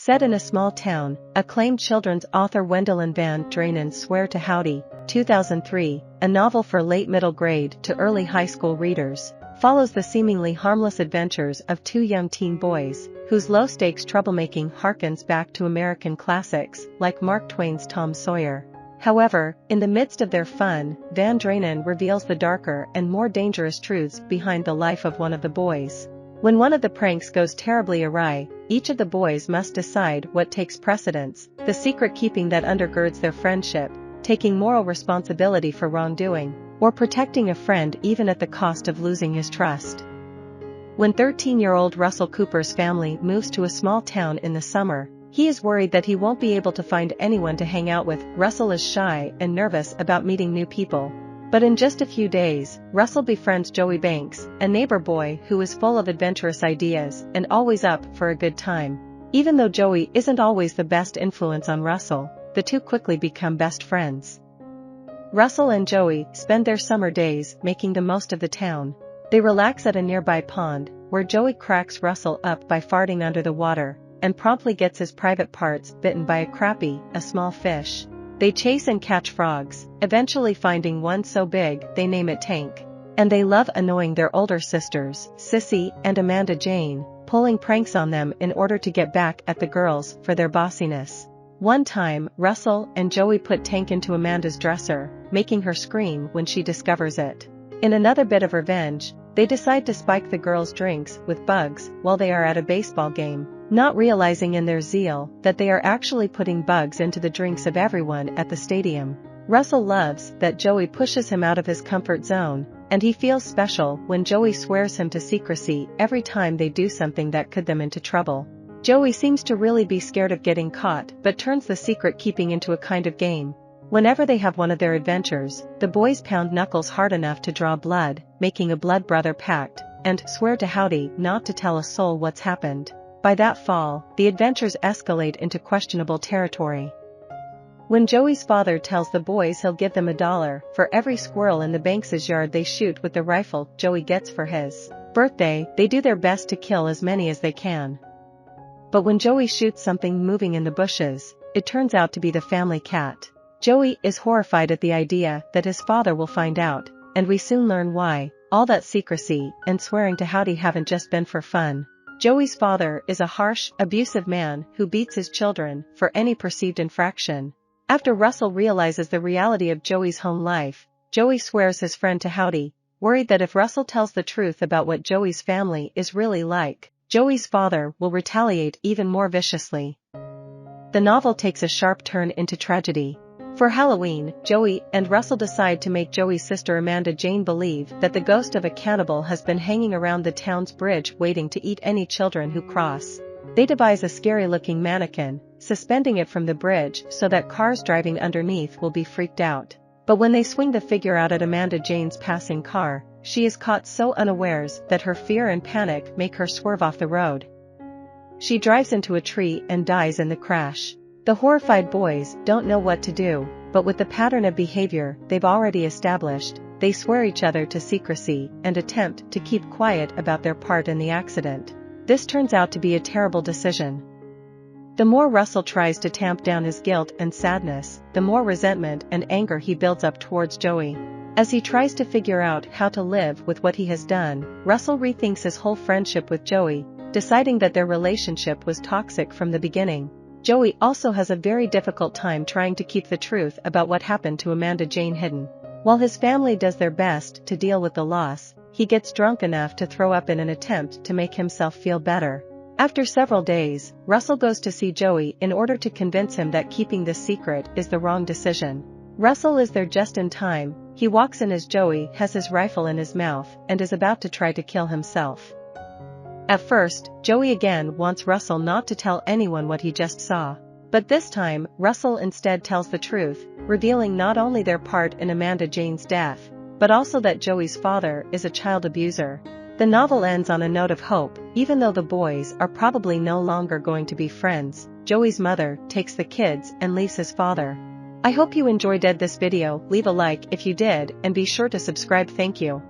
Set in a small town, acclaimed children's author Wendelin Van Draanen Swear to Howdy, 2003, a novel for late middle grade to early high school readers, follows the seemingly harmless adventures of two young teen boys, whose low-stakes troublemaking harkens back to American classics like Mark Twain's Tom Sawyer. However, in the midst of their fun, Van Draanen reveals the darker and more dangerous truths behind the life of one of the boys. When one of the pranks goes terribly awry, each of the boys must decide what takes precedence, the secret keeping that undergirds their friendship, taking moral responsibility for wrongdoing, or protecting a friend even at the cost of losing his trust. When 13-year-old Russell Cooper's family moves to a small town in the summer, he is worried that he won't be able to find anyone to hang out with. Russell is shy and nervous about meeting new people. But in just a few days, Russell befriends Joey Banks, a neighbor boy who is full of adventurous ideas and always up for a good time. Even though Joey isn't always the best influence on Russell, the two quickly become best friends. Russell and Joey spend their summer days making the most of the town. They relax at a nearby pond, where Joey cracks Russell up by farting under the water, and promptly gets his private parts bitten by a crappie, a small fish. They chase and catch frogs, eventually finding one so big they name it Tank. And they love annoying their older sisters, Sissy and Amanda Jane, pulling pranks on them in order to get back at the girls for their bossiness. One time, Russell and Joey put Tank into Amanda's dresser, making her scream when she discovers it. In another bit of revenge, they decide to spike the girls' drinks with bugs while they are at a baseball game, not realizing in their zeal that they are actually putting bugs into the drinks of everyone at the stadium. Russell loves that Joey pushes him out of his comfort zone, and he feels special when Joey swears him to secrecy every time they do something that could get them into trouble. Joey seems to really be scared of getting caught but turns the secret keeping into a kind of game. Whenever they have one of their adventures, the boys pound knuckles hard enough to draw blood, making a blood brother pact, and swear to Howdy not to tell a soul what's happened. By that fall, the adventures escalate into questionable territory. When Joey's father tells the boys he'll give them $1 for every squirrel in the Banks' yard they shoot with the rifle Joey gets for his birthday, they do their best to kill as many as they can. But when Joey shoots something moving in the bushes, it turns out to be the family cat. Joey is horrified at the idea that his father will find out, and we soon learn why. All that secrecy and swearing to Howdy haven't just been for fun. Joey's father is a harsh, abusive man who beats his children for any perceived infraction. After Russell realizes the reality of Joey's home life, Joey swears his friend to Howdy, worried that if Russell tells the truth about what Joey's family is really like, Joey's father will retaliate even more viciously. The novel takes a sharp turn into tragedy. For Halloween, Joey and Russell decide to make Joey's sister Amanda Jane believe that the ghost of a cannibal has been hanging around the town's bridge waiting to eat any children who cross. They devise a scary-looking mannequin, suspending it from the bridge so that cars driving underneath will be freaked out. But when they swing the figure out at Amanda Jane's passing car, she is caught so unawares that her fear and panic make her swerve off the road. She drives into a tree and dies in the crash. The horrified boys don't know what to do, but with the pattern of behavior they've already established, they swear each other to secrecy and attempt to keep quiet about their part in the accident. This turns out to be a terrible decision. The more Russell tries to tamp down his guilt and sadness, the more resentment and anger he builds up towards Joey. As he tries to figure out how to live with what he has done, Russell rethinks his whole friendship with Joey, deciding that their relationship was toxic from the beginning. Joey also has a very difficult time trying to keep the truth about what happened to Amanda Jane hidden. While his family does their best to deal with the loss, he gets drunk enough to throw up in an attempt to make himself feel better. After several days, Russell goes to see Joey in order to convince him that keeping this secret is the wrong decision. Russell is there just in time. He walks in as Joey has his rifle in his mouth and is about to try to kill himself. At first, Joey again wants Russell not to tell anyone what he just saw. But this time, Russell instead tells the truth, revealing not only their part in Amanda Jane's death, but also that Joey's father is a child abuser. The novel ends on a note of hope. Even though the boys are probably no longer going to be friends, Joey's mother takes the kids and leaves his father. I hope you enjoyed this video. Leave a like if you did and be sure to subscribe. Thank you.